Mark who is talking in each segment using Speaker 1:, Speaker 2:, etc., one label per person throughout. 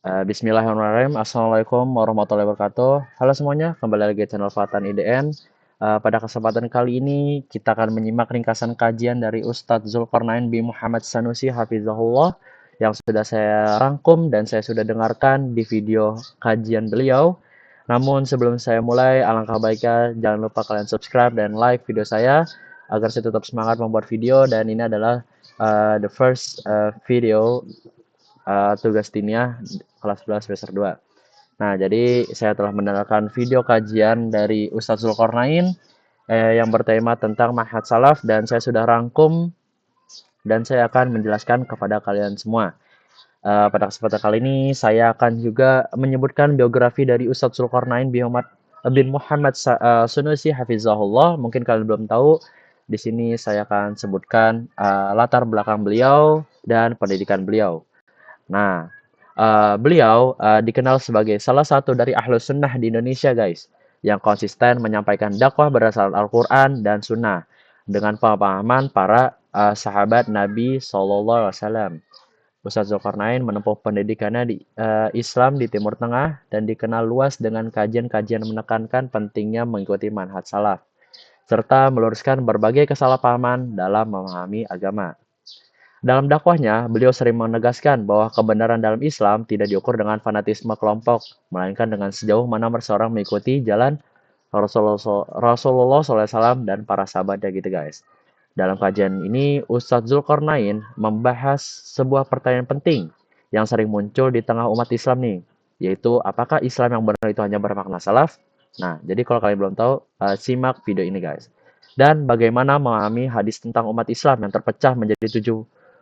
Speaker 1: Bismillahirrahmanirrahim. Assalamualaikum warahmatullahi wabarakatuh. Halo semuanya, kembali lagi di channel Fatan IDN. Pada kesempatan kali ini kita akan menyimak ringkasan kajian dari Ustadz Zulkarnain bin Muhammad Sanusi Hafizahullah yang sudah saya rangkum dan saya sudah dengarkan di video kajian beliau. Namun sebelum saya mulai, alangkah baiknya jangan lupa kalian subscribe dan like video saya agar saya tetap semangat membuat video, dan ini adalah the first video tugas timnya kelas 11 semester 2. Nah, jadi saya telah mendengarkan video kajian dari Ustadz Zulkarnain yang bertema tentang Mahat Salaf, dan saya sudah rangkum dan saya akan menjelaskan kepada kalian semua. Pada kesempatan kali ini saya akan juga menyebutkan biografi dari Ustadz Zulkarnain bin Muhammad Sunusi Hafizahullah. Mungkin kalian belum tahu. Di sini saya akan sebutkan latar belakang beliau dan pendidikan beliau. Nah, beliau dikenal sebagai salah satu dari Ahlus Sunnah di Indonesia, guys, yang konsisten menyampaikan dakwah berdasarkan Al-Quran dan Sunnah dengan pemahaman para sahabat Nabi Sallallahu Alaihi Wasallam. Ustadz Zulkarnain menempuh pendidikannya di Islam di Timur Tengah dan dikenal luas dengan kajian-kajian menekankan pentingnya mengikuti manhaj salaf, serta meluruskan berbagai kesalahpahaman dalam memahami agama. Dalam dakwahnya, beliau sering menegaskan bahwa kebenaran dalam Islam tidak diukur dengan fanatisme kelompok, melainkan dengan sejauh mana seseorang mengikuti jalan Rasulullah SAW dan para sahabatnya gitu, guys. Dalam kajian ini, Ustadz Zulkarnain membahas sebuah pertanyaan penting yang sering muncul di tengah umat Islam nih, yaitu apakah Islam yang benar itu hanya bermakna salaf? Nah, jadi kalau kalian belum tahu, simak video ini, guys. Dan bagaimana memahami hadis tentang umat Islam yang terpecah menjadi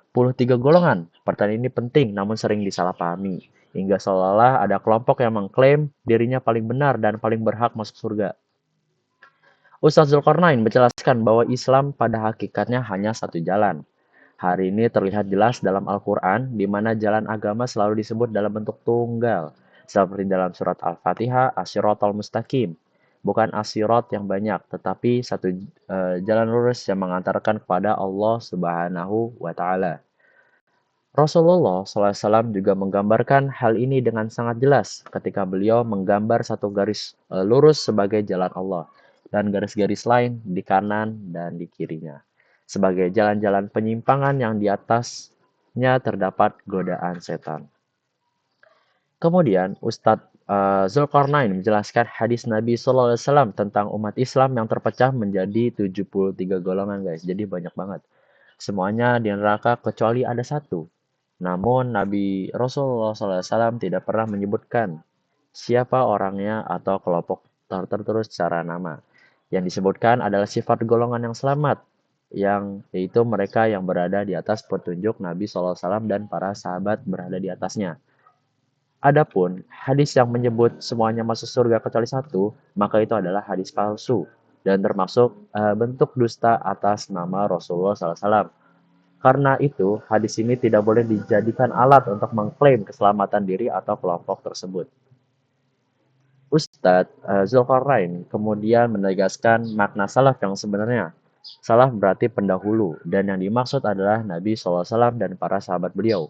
Speaker 1: 73 golongan. Pertanyaan ini penting namun sering disalahpahami, hingga seolah-olah ada kelompok yang mengklaim dirinya paling benar dan paling berhak masuk surga. Ustadz Zulkarnain menjelaskan bahwa Islam pada hakikatnya hanya satu jalan. Hari ini terlihat jelas dalam Al-Quran, di mana jalan agama selalu disebut dalam bentuk tunggal, seperti dalam surat Al-Fatihah, As-Siratal Mustaqim. Bukan as-sirat yang banyak, tetapi satu jalan lurus yang mengantarkan kepada Allah Subhanahu wa Ta'ala. Rasulullah SAW juga menggambarkan hal ini dengan sangat jelas ketika beliau menggambar satu garis lurus sebagai jalan Allah dan garis-garis lain di kanan dan di kirinya sebagai jalan-jalan penyimpangan yang di atasnya terdapat godaan setan. Kemudian Ustadz Zulkarnain menjelaskan hadis Nabi SAW tentang umat Islam yang terpecah menjadi 73 golongan, guys. Jadi banyak banget. Semuanya di neraka kecuali ada satu. Namun Nabi Rasulullah SAW tidak pernah menyebutkan siapa orangnya atau kelompok tertentu secara nama. Yang disebutkan adalah sifat golongan yang selamat, yang yaitu mereka yang berada di atas petunjuk Nabi SAW dan para sahabat berada di atasnya. Adapun hadis yang menyebut semuanya masuk surga kecuali satu, maka itu adalah hadis palsu dan termasuk bentuk dusta atas nama Rasulullah SAW. Karena itu, hadis ini tidak boleh dijadikan alat untuk mengklaim keselamatan diri atau kelompok tersebut. Ustadz Zulkarnain kemudian menegaskan makna salaf yang sebenarnya. Salaf berarti pendahulu, dan yang dimaksud adalah Nabi SAW dan para sahabat beliau.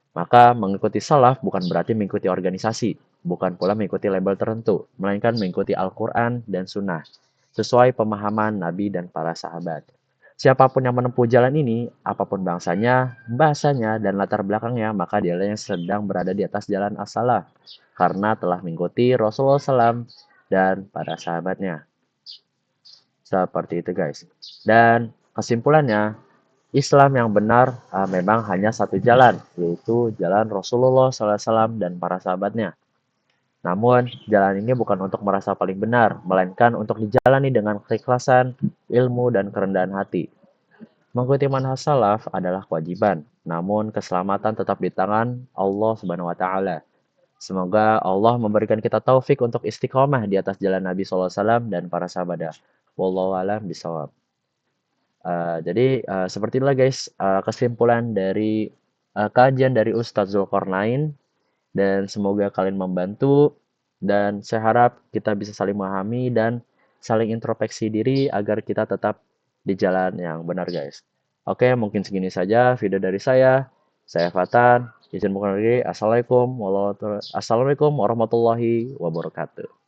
Speaker 1: Maka mengikuti salaf bukan berarti mengikuti organisasi, bukan pula mengikuti label tertentu, melainkan mengikuti Al-Quran dan Sunnah, sesuai pemahaman Nabi dan para sahabat. Siapapun yang menempuh jalan ini, apapun bangsanya, bahasanya, dan latar belakangnya, maka dialah yang sedang berada di atas jalan as-salaf, karena telah mengikuti Rasulullah SAW dan para sahabatnya. Seperti itu, guys. Dan kesimpulannya, Islam yang benar memang hanya satu jalan, yaitu jalan Rasulullah SAW dan para sahabatnya. Namun, jalan ini bukan untuk merasa paling benar, melainkan untuk dijalani dengan keikhlasan, ilmu, dan kerendahan hati. Mengikuti manhaj salaf adalah kewajiban, namun keselamatan tetap di tangan Allah Subhanahu wa Ta'ala. Semoga Allah memberikan kita taufik untuk istiqomah di atas jalan Nabi SAW dan para sahabatnya. Wallahu a'lam bishawab. Jadi seperti itulah, guys, kesimpulan dari kajian dari Ustadz Zulkarnain, dan semoga kalian membantu, dan saya harap kita bisa saling memahami dan saling introspeksi diri agar kita tetap di jalan yang benar, guys. Oke, mungkin segini saja video dari saya. Saya Fatan. Izin mohon diri. Assalamualaikum warahmatullahi wabarakatuh.